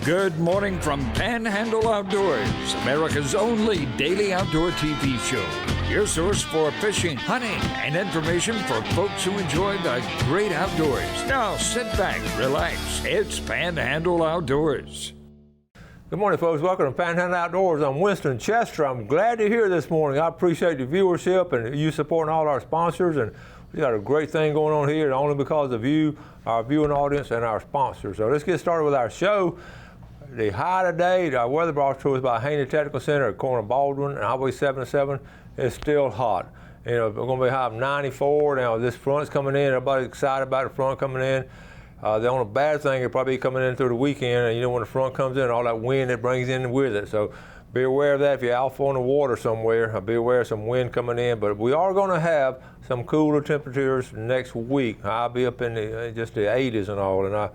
Good morning from Panhandle Outdoors, America's only daily outdoor TV show. Your source for fishing, hunting, and information for folks who enjoy the great outdoors. Now sit back, relax. It's Panhandle Outdoors. Good morning, folks. Welcome to Panhandle Outdoors. I'm Winston Chester. I'm glad you're here this morning. I appreciate the viewership and you supporting all our sponsors. And we got a great thing going on here, only because of you, our viewing audience, and our sponsors. So let's get started with our show. The high today, our weather brought to us by Haney Technical Center at corner of Baldwin and Highway 77. It's still hot. You know, we're going to be high of 94. Now, this front's coming in. Everybody's excited about the front coming in. The only bad thing is probably coming in through the weekend, and you know when the front comes in, all that wind it brings in with it. So be aware of that if you're out on the water somewhere. Be aware of some wind coming in. But we are going to have some cooler temperatures next week. I'll be up in just the 80s and all, and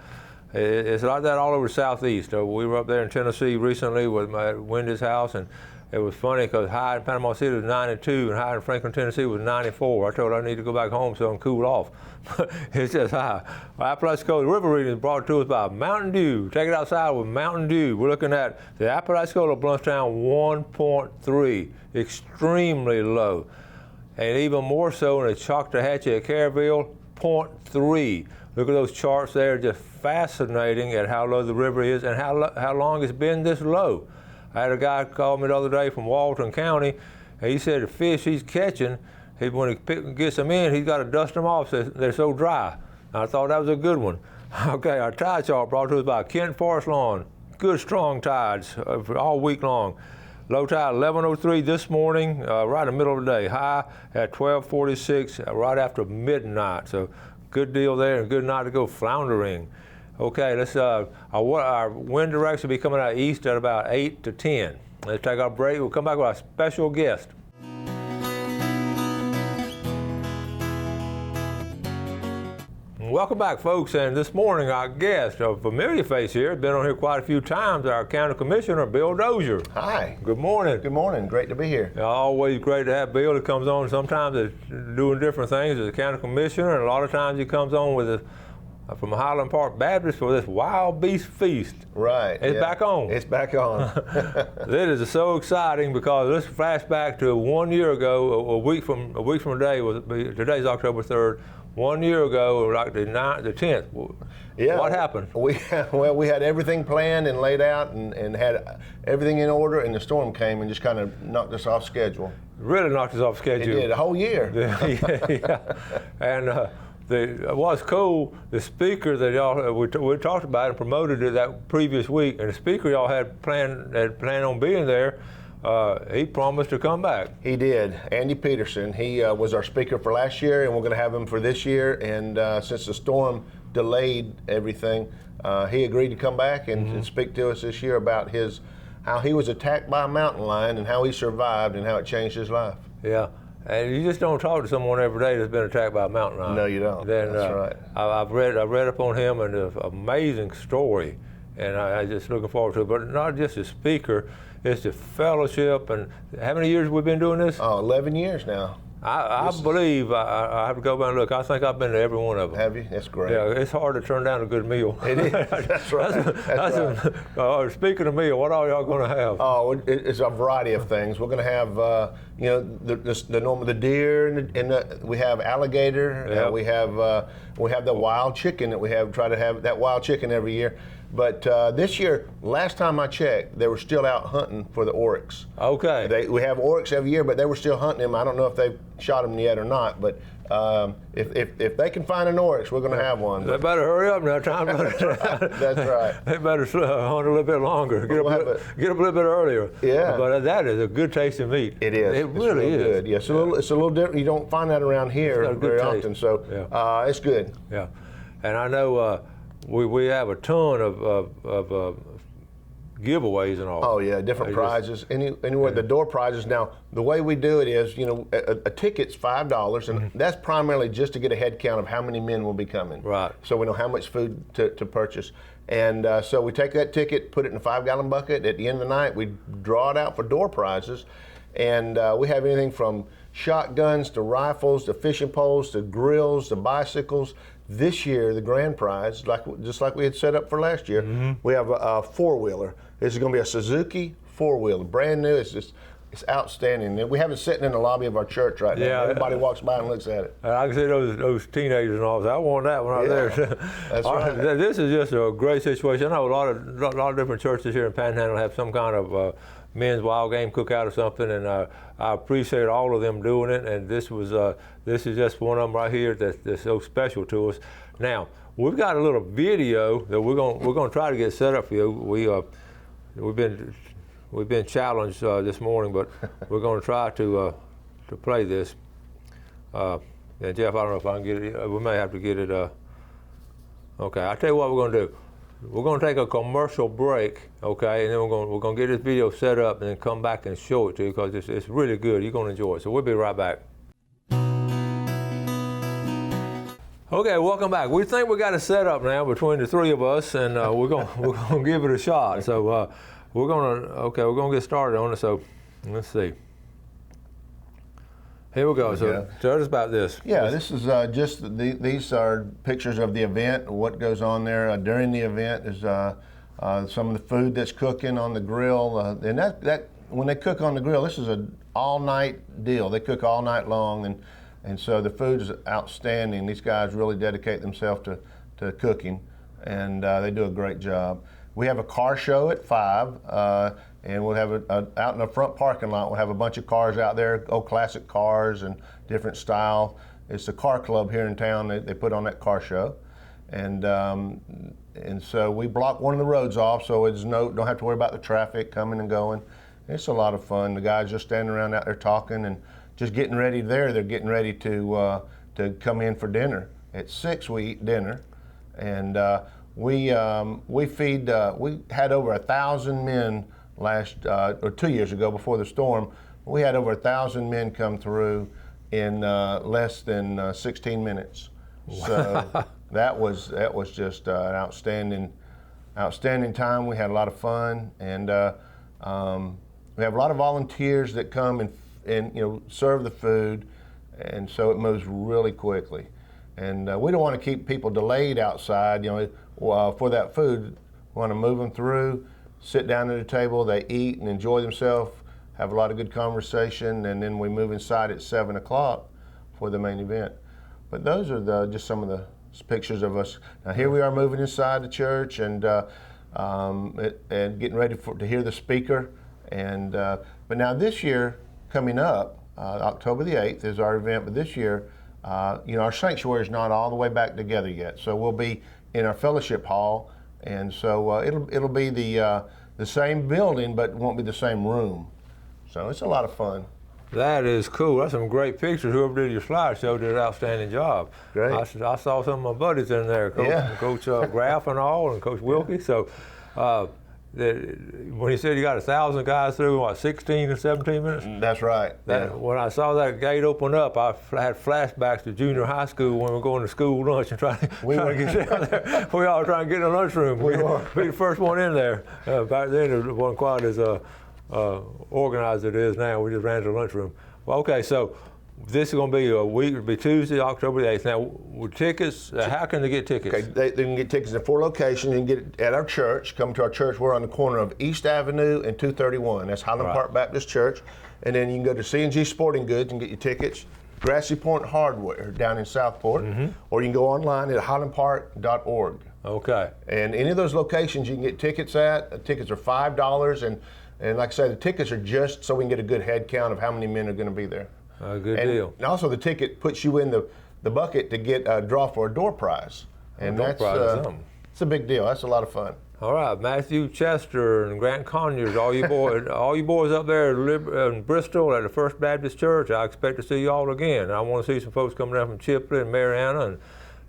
it's like that all over the southeast. We were up there in Tennessee recently with my Wendy's house, and it was funny because high in Panama City was 92 and high in Franklin, Tennessee was 94. I told her I need to go back home so I can cool off. It's just high. Apalachicola River reading is brought to us by Mountain Dew. Take it outside with Mountain Dew. We're looking at the Apalachicola Bluntstown 1.3, extremely low. And even more so in the Choctawhatchee at Caryville, 0.3. Look at those charts there, just fascinating at how low the river is and how long it's been this low. I had a guy call me the other day from Walton County, and he said the fish he's catching, when he gets them in, he's got to dust them off so they're so dry. I thought that was a good one. Okay, our tide chart brought to us by Kent Forest Lawn. Good strong tides all week long. Low tide 11:03 this morning, right in the middle of the day. High at 12:46 right after midnight. So good deal there and good night to go floundering. Okay, let's our wind direction will be coming out east at about 8 to 10. Let's take our break. We'll come back with our special guest. Welcome back, folks, and this morning our guest, a familiar face here, has been on here quite a few times, our County Commissioner, Bill Dozier. Hi. Good morning. Good morning. Great to be here. Always great to have Bill. He comes on sometimes doing different things as a County Commissioner, and a lot of times he comes on with from Highland Park Baptist for this Wild Beast Feast. Right. It's back on. It's back on. This is so exciting because let's flash back to 1 year ago, a week from today. Today's October 3rd. 1 year ago, like the 10th. Yeah. What happened? We had everything planned and laid out and had everything in order, and the storm came and just kind of knocked us off schedule. Really knocked us off schedule. It did, a whole year. Yeah. And what's cool, the speaker that y'all we talked about and promoted it that previous week, and the speaker y'all had planned on being there. He promised to come back. He did. Andy Peterson. He was our speaker for last year, and we're going to have him for this year. And since the storm delayed everything, he agreed to come back and speak to us this year about how he was attacked by a mountain lion and how he survived and how it changed his life. Yeah. And you just don't talk to someone every day that's been attacked by a mountain lion. No, you don't. That's right. I've read up on him and an amazing story, and I just looking forward to it. But not just a speaker, it's the fellowship. And how many years have we been doing this? 11 years now. I believe, I have to go back and look, I think I've been to every one of them. Have you? That's great. Yeah, it's hard to turn down a good meal. It is. That's right. Speaking of meal, what are y'all going to have? Oh, it's a variety of things. We're going to have, the normal, the deer, and we have alligator. Yep. We have the wild chicken that we try to have that wild chicken every year. But this year, last time I checked, they were still out hunting for the oryx. Okay. We have oryx every year, but they were still hunting them. I don't know if they've shot them yet or not, but if they can find an oryx, we're going to have one. They better hurry up now, Tom. That's right. They better hunt a little bit longer. Get up a little bit earlier. Yeah. But that is a good tasting meat. It is. It really is. Good. Yeah, it's a little different. You don't find that around here very often, so it's good. Yeah. And I know we have a ton of giveaways and all. Oh yeah, different prizes. Anywhere the door prizes. Now the way we do it is, a ticket's $5, and that's primarily just to get a head count of how many men will be coming. Right. So we know how much food to purchase, and so we take that ticket, put it in a 5-gallon bucket. At the end of the night, we draw it out for door prizes, and we have anything from shotguns to rifles to fishing poles to grills to bicycles This year, the grand prize, just like we had set up for last year, we have a four-wheeler. This is going to be a Suzuki four-wheeler, brand new. It's outstanding. We have it sitting in the lobby of our church right now. Everybody walks by and looks at it. I can see those teenagers and all. I want that one right there. That's right. This is just a great situation. I know a lot of different churches here in Panhandle have some kind of men's wild game cookout or something, and I appreciate all of them doing it. And this is just one of them right here that's so special to us. Now we've got a little video that we're going to try to get set up for you. We've been challenged this morning, but we're going to try to play this. Yeah, Jeff, I don't know if I can get it. We may have to get it. Okay, I'll tell you what we're going to do. We're going to take a commercial break, okay, and then we're going to get this video set up and then come back and show it to you because it's really good. You're going to enjoy it. So we'll be right back. Okay, welcome back. We think we got it set up now between the three of us, and we're going to give it a shot. So. We're gonna get started on it. So, let's see. Here we go. So, tell us about this. Yeah, this is these are pictures of the event. What goes on there during the event is some of the food that's cooking on the grill, and that when they cook on the grill, this is an all-night deal. They cook all night long, and so the food is outstanding. These guys really dedicate themselves to cooking, and they do a great job. We have a car show at 5, and we'll have out in the front parking lot. We'll have a bunch of cars out there, classic cars and different style. It's a car club here in town. They put on that car show, and so we block one of the roads off, so don't have to worry about the traffic coming and going. It's a lot of fun. The guys just standing around out there talking and just getting ready there. They're getting ready to come in for dinner. At 6 we eat dinner, and we had over 1,000 men or 2 years ago before the storm. We had over 1,000 men come through in less than 16 minutes. So that was just an outstanding time. We had a lot of fun, and we have a lot of volunteers that come and serve the food, and so it moves really quickly. And we don't want to keep people delayed outside, for that food. We want to move them through, sit down at a table, they eat and enjoy themselves, have a lot of good conversation, and then we move inside at 7 o'clock for the main event. But those are just some of the pictures of us. Now here we are moving inside the church and getting ready to hear the speaker. And but now this year coming up, October the 8th is our event. But this year, our sanctuary is not all the way back together yet. So we'll be in our fellowship hall, and so it'll be the same building, but it won't be the same room. So it's a lot of fun. That is cool. That's some great pictures. Whoever did your slideshow did an outstanding job. Great. I saw some of my buddies in there, Coach Graff and all, and Coach Wilkie. So when he said you got 1,000 guys through, what, 16 or 17 minutes? That's right. When I saw that gate open up, I had flashbacks to junior high school when we were going to school lunch and trying to get down there. We all were trying to get in the lunchroom. We were. Be the first one in there. Back then, it wasn't quite as organized as it is now. We just ran to the lunchroom. Well, okay, so this is going to be a week. It'll be Tuesday, October the 8th. Now, with tickets, how can they get tickets? Okay, they can get tickets in 4 locations. You can get it at our church. Come to our church. We're on the corner of East Avenue and 231. That's Highland Park Baptist Church. And then you can go to C&G Sporting Goods and get your tickets. Grassy Point Hardware down in Southport. Or you can go online at highlandpark.org. Okay. And any of those locations you can get tickets at. Tickets are $5. And like I said, the tickets are just so we can get a good head count of how many men are going to be there. Good deal. And also the ticket puts you in the bucket to get a draw for a door prize. And that's it's a big deal. That's a lot of fun. All right, Matthew Chester and Grant Conyers, all you boys up there in Bristol at the First Baptist Church, I expect to see you all again. I want to see some folks coming down from Chipley and Mariana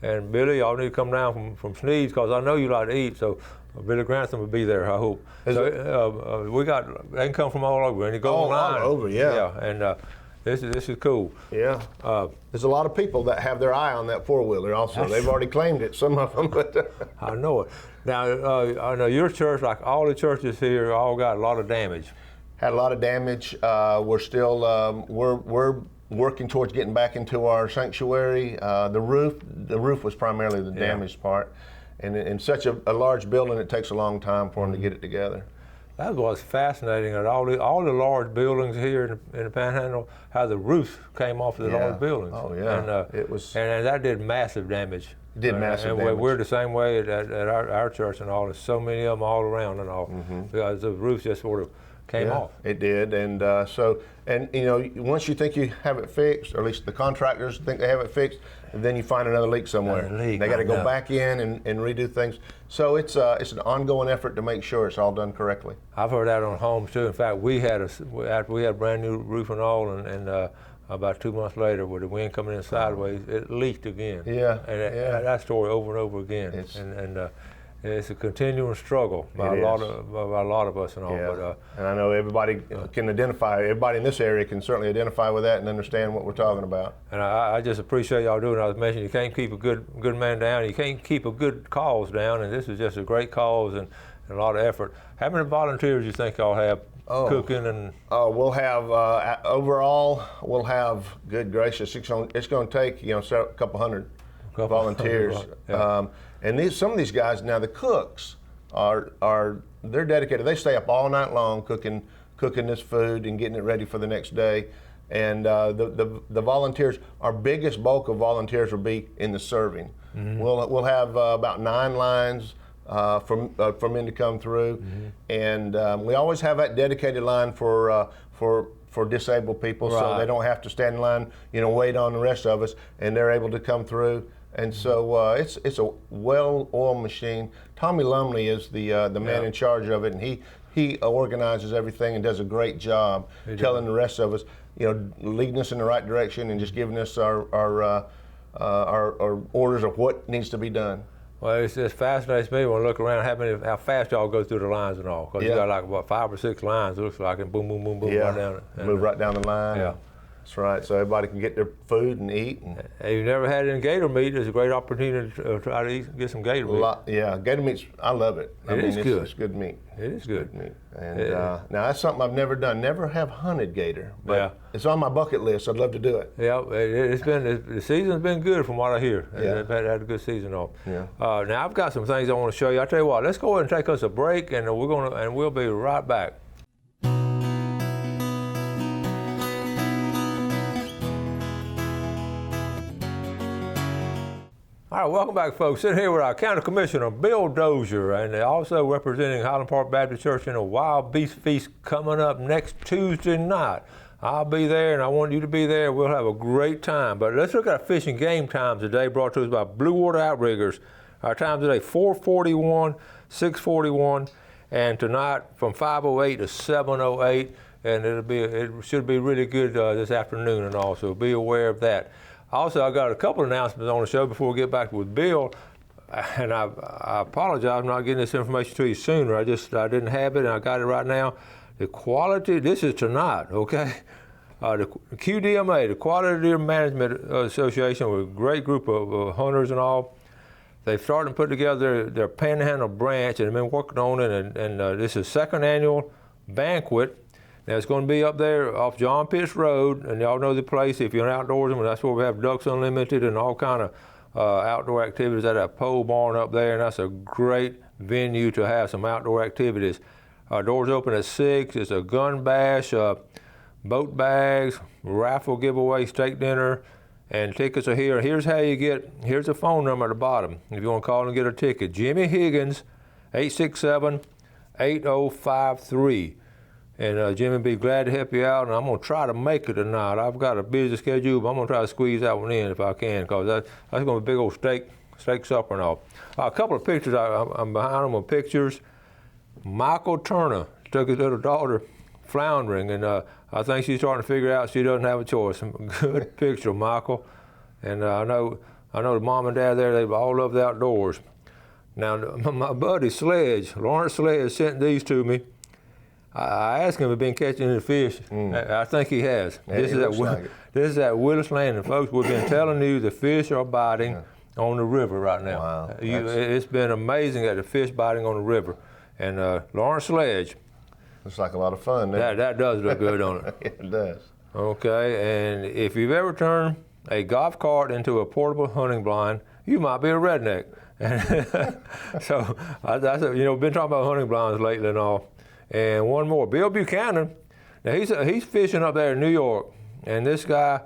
and Billy. Y'all need to come down from Sneed's because I know you like to eat. So Billy Grantham will be there, I hope. They can come from all over. And you go online. All over, yeah. Yeah, and this is cool. Yeah. There's a lot of people that have their eye on that four-wheeler also. They've already claimed it, some of them. But I know it. Now, I know your church, like all the churches here, all got a lot of damage. Had a lot of damage. We're still we're working towards getting back into our sanctuary. The roof was primarily the damaged part. And in such a large building, it takes a long time for them to get it together. That was fascinating. At all the large buildings here in the Panhandle, how the roofs came off of the large buildings. Oh yeah, and, it was. And that did massive damage. It did massive damage. We're the same way at our church and all. There's so many of them all around and all, because the roof just sort of came off. It did, and once you think you have it fixed, or at least the contractors think they have it fixed, and then you find another leak somewhere. They got to go back in and redo things. So it's an ongoing effort to make sure it's all done correctly. I've heard that on homes too. In fact, we had a brand new roof and all, and about 2 months later, with the wind coming in sideways, it leaked again. That story over and over again. It's a continuing struggle by a lot of us and all. Yeah. But, and I know everybody can identify. Everybody in this area can certainly identify with that and understand what we're talking about. And I just appreciate y'all doing it. I was mentioning you can't keep a good man down. You can't keep a good cause down. And this is just a great cause and a lot of effort. How many volunteers do you think y'all have cooking and? We'll have overall. We'll have, good gracious, it's going to take a couple hundred volunteers. And some of these guys now, the cooks they're dedicated. They stay up all night long cooking this food and getting it ready for the next day. And the volunteers, our biggest bulk of volunteers will be in the serving. We'll have about 9 lines for men to come through, and we always have that dedicated line for disabled people, so they don't have to stand in line, wait on the rest of us, and they're able to come through. And so it's a well-oiled machine. Tommy Lumley is the man in charge of it, and he organizes everything and does a great job telling the rest of us, leading us in the right direction and just giving us our orders of what needs to be done. Well, it just fascinates me when I look around how fast y'all go through the lines and all. Because you got like 5 or 6 lines, it looks like, and boom, boom, boom, boom, right down it. Move right down the line. Yeah. That's right, so everybody can get their food and eat. And you've never had any gator meat, it's a great opportunity to try to get some gator meat. Gator meat's, I love it. It's good. It's good meat. It is good meat. And now that's something I've never done. Never have hunted gator, but it's on my bucket list. I'd love to do it. Yeah, the season's been good from what I hear. They've had a good season on. Yeah. Now I've got some things I want to show you. I tell you what, let's go ahead and take us a break, and we'll be right back. All right, welcome back, folks. Sitting here with our County Commissioner, Bill Dozier, and also representing Highland Park Baptist Church in a Wild Beast Feast coming up next Tuesday night. I'll be there, and I want you to be there. We'll have a great time. But let's look at our fishing game times today, brought to us by Blue Water Outriggers. Our times today, 4:41, 6:41, and tonight from 5:08 to 7:08. And it should be really good this afternoon and all, so be aware of that. Also, I got a couple of announcements on the show before we get back with Bill, and I apologize for not getting this information to you sooner. I didn't have it, and I got it right now. The quality, this is tonight, okay? The QDMA, the Quality Deer Management Association, with a great group of hunters and all. They've started to put together their Panhandle branch, and they've been working on it, and this is 2nd annual banquet. Now, it's going to be up there off John Pitts Road, and y'all know the place. If you're an outdoorsman, that's where we have Ducks Unlimited and all kind of outdoor activities at that pole barn up there, and that's a great venue to have some outdoor activities. Doors open at 6. It's a gun bash, boat bags, raffle giveaway, steak dinner, and tickets are here. Here's a phone number at the bottom if you want to call and get a ticket. Jimmy Higgins, 867-8053. And Jimmy will be glad to help you out, and I'm going to try to make it tonight. I've got a busy schedule, but I'm going to try to squeeze that one in if I can, because that's going to be a big old steak supper and all. A couple of pictures, I'm behind them with pictures. Michael Turner took his little daughter floundering, and I think she's starting to figure out she doesn't have a choice. Good picture, Michael. And I know the mom and dad there, they all love the outdoors. Now, my buddy Lawrence Sledge, sent these to me. I asked him if he'd been catching any fish. I think he has. Yeah, this is at Willis Landing, folks. We've been telling you the fish are biting on the river right now. Wow. It's been amazing at the fish biting on the river. And Lawrence Sledge. Looks like a lot of fun. That does look good on it. It does. Okay, and if you've ever turned a golf cart into a portable hunting blind, you might be a redneck. So that's been talking about hunting blinds lately and all. And one more, Bill Buchanan. Now he's fishing up there in New York, and this guy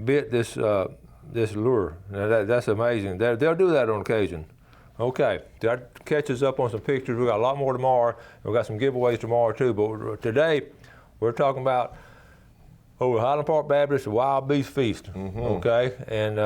bit this lure. Now that's amazing. They'll do that on occasion. Okay, that catches up on some pictures. We got a lot more tomorrow. We got some giveaways tomorrow too. But today we're talking about over Highland Park Baptist Wild Beast Feast. Okay, and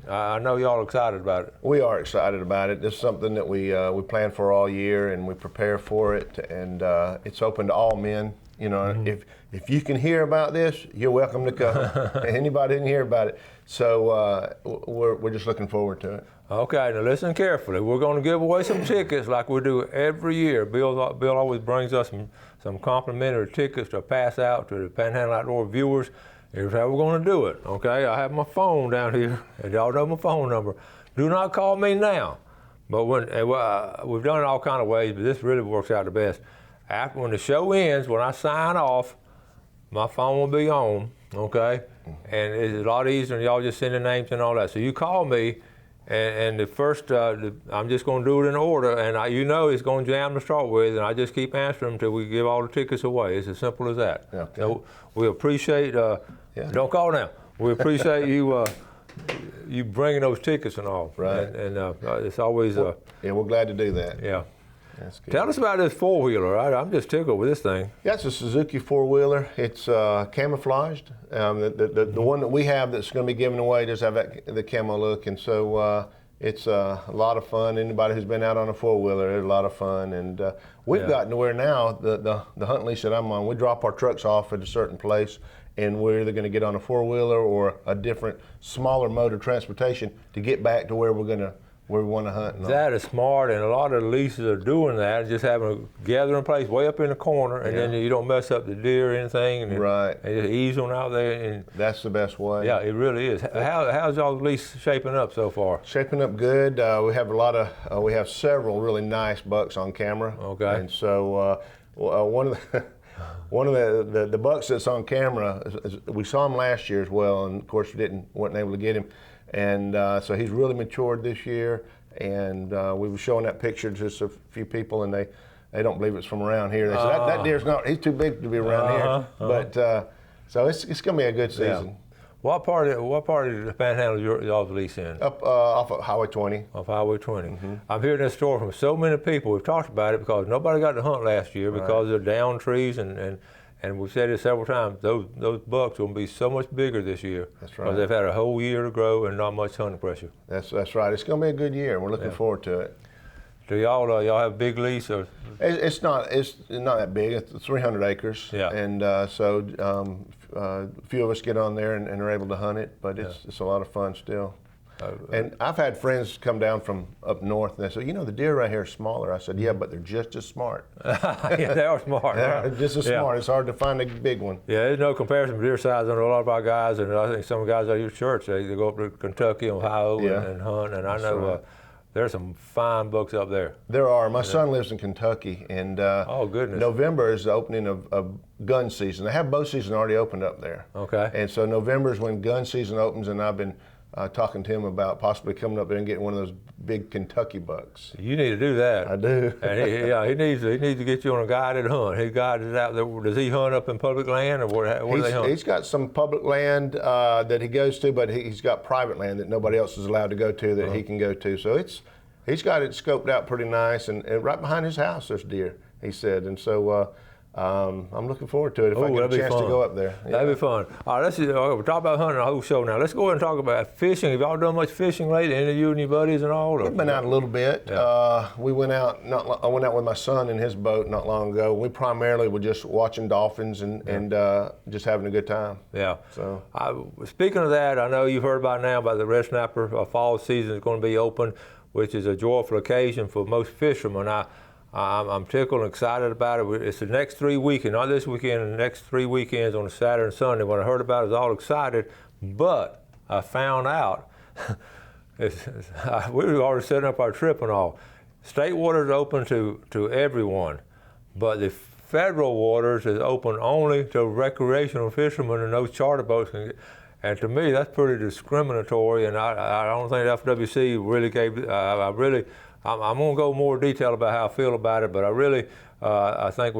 I know y'all are excited about it. We are excited about it. This is something that we plan for all year, and we prepare for it. And it's open to all men. You know, if you can hear about this, you're welcome to come. Anybody can hear about it. So we're just looking forward to it. Okay, now listen carefully. We're going to give away some tickets like we do every year. Bill always brings us some complimentary tickets to pass out to the Panhandle Outdoor viewers. Here's how we're going to do it, okay? I have my phone down here, and y'all know my phone number. Do not call me now. But we've done it all kind of ways, but this really works out the best. When the show ends, when I sign off, my phone will be on, okay? And it's a lot easier than y'all just sending names and all that. So you call me, and the first, I'm just going to do it in order, and it's going to jam to start with, and I just keep answering until we give all the tickets away. It's as simple as that. Okay. So we appreciate, don't call now. We appreciate you bringing those tickets and all. Right. And it's always... yeah, we're glad to do that. Yeah. That's good. Tell us about this four-wheeler. I'm just tickled with this thing. Yeah, it's a Suzuki four-wheeler. It's camouflaged. The one that we have that's going to be given away does have the camo look, and so it's a lot of fun. Anybody who's been out on a four-wheeler, it's a lot of fun. And we've gotten to where now, the hunt lease that I'm on, we drop our trucks off at a certain place, and we're either going to get on a four-wheeler or a different, smaller mode of transportation to get back to where we want to hunt. That is smart, and a lot of the leases are doing that, just having a gathering place way up in the corner, and then you don't mess up the deer or anything, and and just ease on out there. And that's the best way. Yeah, it really is. How's y'all's lease shaping up so far? Shaping up good. We have we have several really nice bucks on camera. Okay. And so one of the bucks that's on camera, we saw him last year as well, and of course wasn't able to get him. And so he's really matured this year, and we were showing that picture to just a few people, and they don't believe it's from around here. They said, that deer's he's too big to be around here. But so it's going to be a good season. Yeah. What part of the Panhandle y'all's lease in? Up off of Highway 20. Off Highway 20. I'm hearing this story from so many people. We've talked about it because nobody got to hunt last year because of the down trees, and we've said it several times, those bucks will be so much bigger this year. That's right. Because they've had a whole year to grow and not much hunting pressure. That's right. It's going to be a good year. We're looking forward to it. Do y'all have a big lease? Or? It's not that big. It's 300 acres. Yeah. And so a few of us get on there and are able to hunt it, but it's a lot of fun still. And I've had friends come down from up north, and they say, the deer right here are smaller. I said, yeah, but they're just as smart. Yeah, they are smart. They're just as smart. It's hard to find a big one. Yeah, there's no comparison to deer size. I know a lot of our guys, and I think some guys at your church, they go up to Kentucky, Ohio, and hunt, and I know there's some fine bucks up there. There are. My son lives in Kentucky, and oh, goodness. November is the opening of gun season. They have bow season already opened up there. Okay. And so November is when gun season opens, and I've been talking to him about possibly coming up there and getting one of those big Kentucky bucks. You need to do that. I do. And he needs to get you on a guided hunt. He guides out there. Does he hunt up in public land, or where do they hunt? He's got some public land that he goes to, but he's got private land that nobody else is allowed to go to that he can go to. So he's got it scoped out pretty nice, and right behind his house there's deer, he said. And so I'm looking forward to it if I get a chance to go up there. Yeah. That'd be fun. All right, we're talking about hunting the whole show now. Let's go ahead and talk about fishing. Have y'all done much fishing lately? Any of you and your buddies and all? We've been out a little bit. Yeah. We went out. I went out with my son in his boat not long ago. We primarily were just watching dolphins and just having a good time. Yeah. So speaking of that, I know you've heard about now about the red snapper fall season is going to be open, which is a joyful occasion for most fishermen. I'm tickled and excited about it. It's the next 3 weekends, not this weekend, the next 3 weekends on a Saturday and Sunday. When I heard about it, I was all excited, but I found out, we were already setting up our trip and all. State water is open to everyone, but the federal waters is open only to recreational fishermen, and those charter boats can get. And to me, that's pretty discriminatory, and I don't think FWC really gave. I'm going to go more detail about how I feel about it, but I think a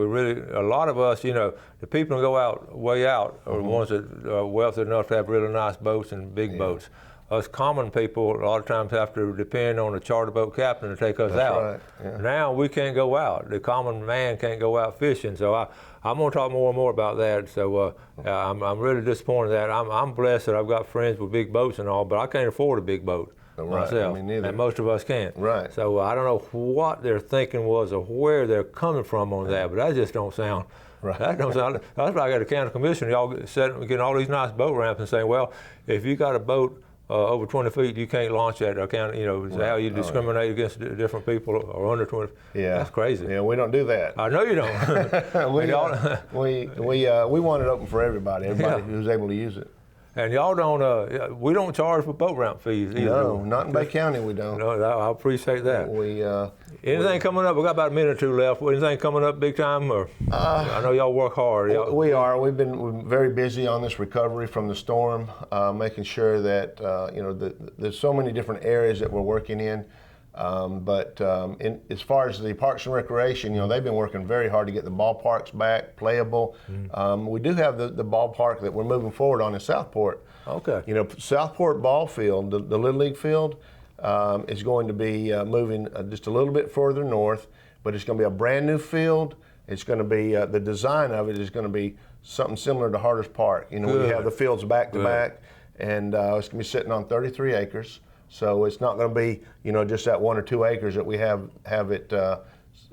lot of us, the people who go out way out are the ones that are wealthy enough to have really nice boats and big boats. Us common people a lot of times have to depend on a charter boat captain to take us out. Right. Yeah. Now we can't go out. The common man can't go out fishing. So I'm going to talk more and more about that. So I'm really disappointed that I'm blessed that I've got friends with big boats and all, but I can't afford a big boat myself, neither. and most of us can't. Right. So I don't know what their thinking was or where they're coming from on that, but that just don't sound. Right. That don't sound. That's why I got a county commission. Y'all getting all these nice boat ramps and saying, well, if you got a boat over 20 feet, you can't launch that account. How you discriminate against different people or under 20. Yeah, that's crazy. Yeah, we don't do that. I know you don't. we want it open for everybody who's able to use it. And y'all don't. We don't charge for boat ramp fees either. No, not in Bay County we don't. No, I appreciate that. Anything coming up? We got about a minute or two left. Anything coming up big time? Or I know y'all work hard. We are. We're very busy on this recovery from the storm, making sure that there's so many different areas that we're working in. As far as the Parks and Recreation, they've been working very hard to get the ballparks back playable. We do have the ballpark that we're moving forward on in Southport. Okay. Southport ball field, the Little League field, is going to be moving just a little bit further north, but it's going to be a brand new field. It's going to be the design of it is going to be something similar to Harder's Park. We have the fields back to back, and it's going to be sitting on 33 acres. So it's not going to be, just that 1 or 2 acres that we have it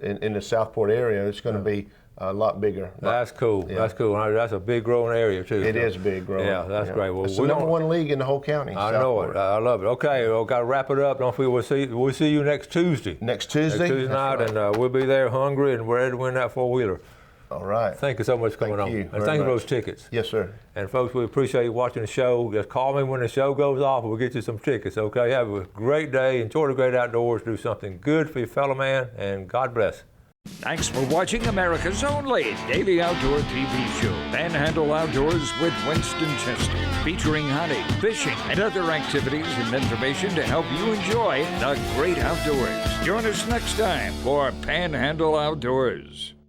in the Southport area. It's going to be a lot bigger. That's cool. Yeah. That's cool. That's a big growing area too. It is big growing. Yeah, that's great. Well, it's the number 1 league in the whole county. I know it. I love it. Okay, we've got to wrap it up. Don't forget, we'll see you next Tuesday. Next Tuesday night, right. And we'll be there hungry and ready to win that 4-wheeler. All right. Thank you so much for coming on. And thank you for those tickets. Yes, sir. And folks, we appreciate you watching the show. Just call me when the show goes off and we'll get you some tickets, okay? Have a great day. Enjoy the great outdoors. Do something good for your fellow man, and God bless. Thanks for watching America's only daily outdoor TV show, Panhandle Outdoors with Winston Chester, featuring hunting, fishing, and other activities and information to help you enjoy the great outdoors. Join us next time for Panhandle Outdoors.